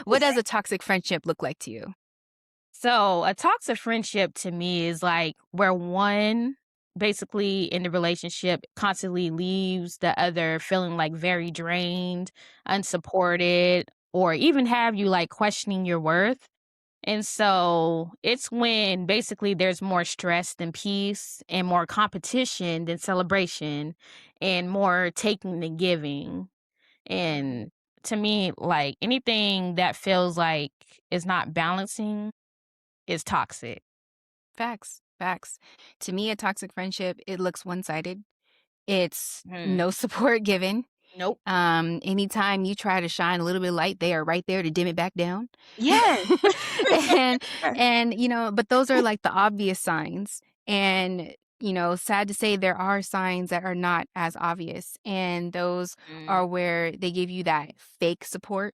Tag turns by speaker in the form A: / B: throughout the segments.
A: What does a toxic friendship look like to you?
B: So, a toxic friendship to me is like where one basically in the relationship constantly leaves the other feeling like very drained, unsupported, or even have you like questioning your worth. And so it's when basically there's more stress than peace and more competition than celebration and more taking than giving. And to me, like anything that feels like is not balancing is toxic.
A: Facts, facts. To me, a toxic friendship, it looks one-sided. It's
B: Mm.
A: no support given.
B: Nope.
A: Anytime you try to shine a little bit of light, they are right there to dim it back down.
B: Yes.
A: And
B: Yes.
A: but those are like the obvious signs. And, sad to say there are signs that are not as obvious. And those
B: Mm,
A: are where they give you that fake support.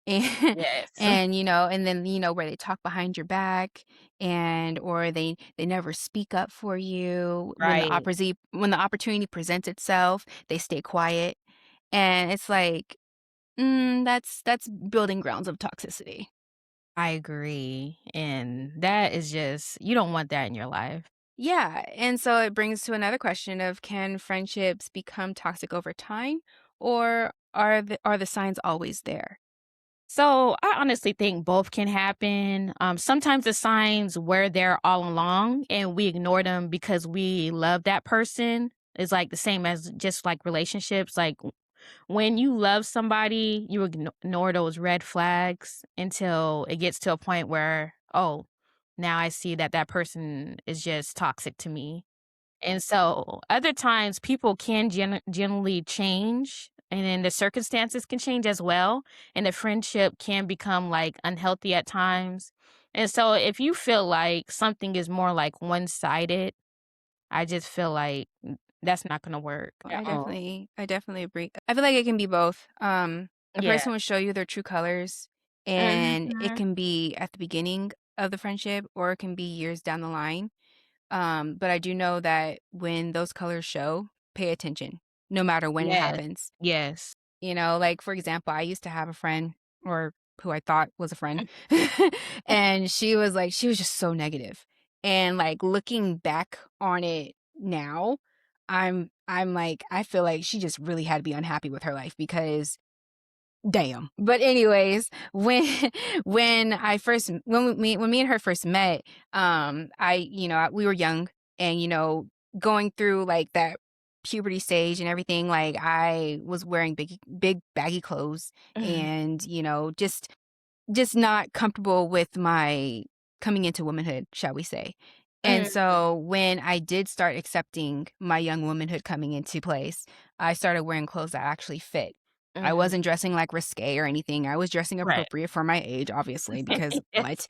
A: And
B: yes.
A: and then, where they talk behind your back and or they never speak up for you
B: Right.
A: when the opportunity presents itself, they stay quiet. And it's like, that's building grounds of toxicity.
B: I agree. And that is just you don't want that in your life.
A: Yeah, and so it brings to another question of can friendships become toxic over time, or are the signs always there?
B: So I honestly think both can happen. Sometimes the signs were there all along and we ignore them because we love that person. Is like the same as just like relationships. Like when you love somebody, you ignore those red flags until it gets to a point where, oh, now I see that that person is just toxic to me. And so other times people can generally change and then the circumstances can change as well. And the friendship can become like unhealthy at times. And so if you feel like something is more like one sided, I just feel like that's not going to work at all.
A: I definitely agree. I feel like it can be both. A
B: Yeah.
A: person will show you their true colors, and it
B: Mhm.
A: can be at the beginning of the friendship, or it can be years down the line. But I do know that when those colors show, pay attention, no matter when it
B: Yes.
A: happens.
B: Yes.
A: Like, for example, I used to have a friend or who I thought was a friend, and she was just so negative. And like looking back on it now, I'm like, I feel like she just really had to be unhappy with her life because damn. But anyways, when when me and her first met, we were young and going through like that puberty stage and everything, like I was wearing big baggy clothes
B: Mhm.
A: and, just not comfortable with my coming into womanhood, shall we say. And
B: Mhm.
A: so when I did start accepting my young womanhood coming into place, I started wearing clothes that actually fit. I
B: Mhm.
A: wasn't dressing like risque or anything. I was dressing
B: Right.
A: appropriate for my age, obviously, because
B: Yes.
A: what?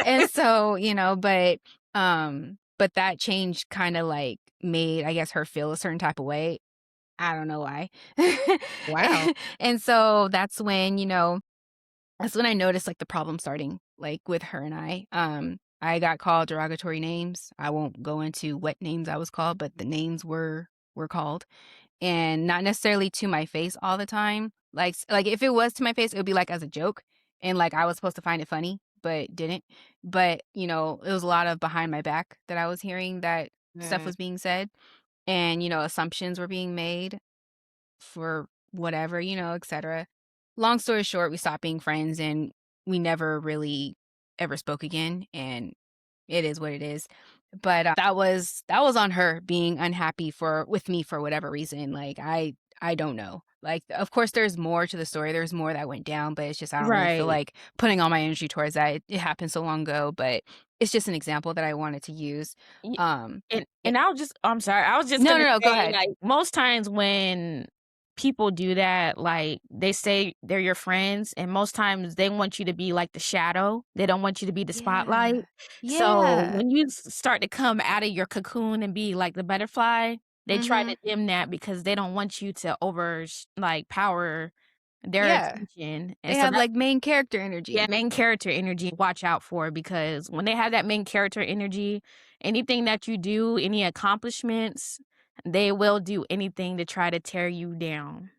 A: And so, but that change kind of like made, I guess, her feel a certain type of way. I don't know why.
B: Wow.
A: And so that's when I noticed, like, the problem starting, like, with her and I. I got called derogatory names. I won't go into what names I was called, but the names were called, and not necessarily to my face all the time. Like, if it was to my face, it would be, like, as a joke, and, like, I was supposed to find it funny, but didn't. But, it was a lot of behind my back that I was hearing that stuff
B: Mm.
A: was being said, and, assumptions were being made for whatever, etcetera. Long story short, we stopped being friends and we never really ever spoke again, and it is what it is. But, that was on her being unhappy for with me for whatever reason, like, I don't know. Like, of course, there's more to the story, there's more that went down, but it's just I don't really feel
B: Right.
A: like putting all my energy towards that. It happened so long ago, but it's just an example that I wanted to use.
B: Ye
A: Um,
B: and
A: it
B: I'll just I'm sorry, I was just
A: No,
B: gonna
A: no, no, go
B: say,
A: ahead.
B: like, most times when people do that, like, they say they're your friends, and most times they want you to be, like, the shadow. They don't want you to be the spotlight.
A: Yeah.
B: So,
A: Yeah.
B: when you start to come out of your cocoon and be like the butterfly, they try to
A: Mhm.
B: dim that because they don't want you to like, power their
A: Yeah.
B: attention, and
A: They
B: so
A: have,
B: that's
A: like, main character
B: yeah,
A: energy.
B: main character energy, watch out for because when they have that main character energy, anything that you do, any accomplishments, they will do anything to try to tear you down.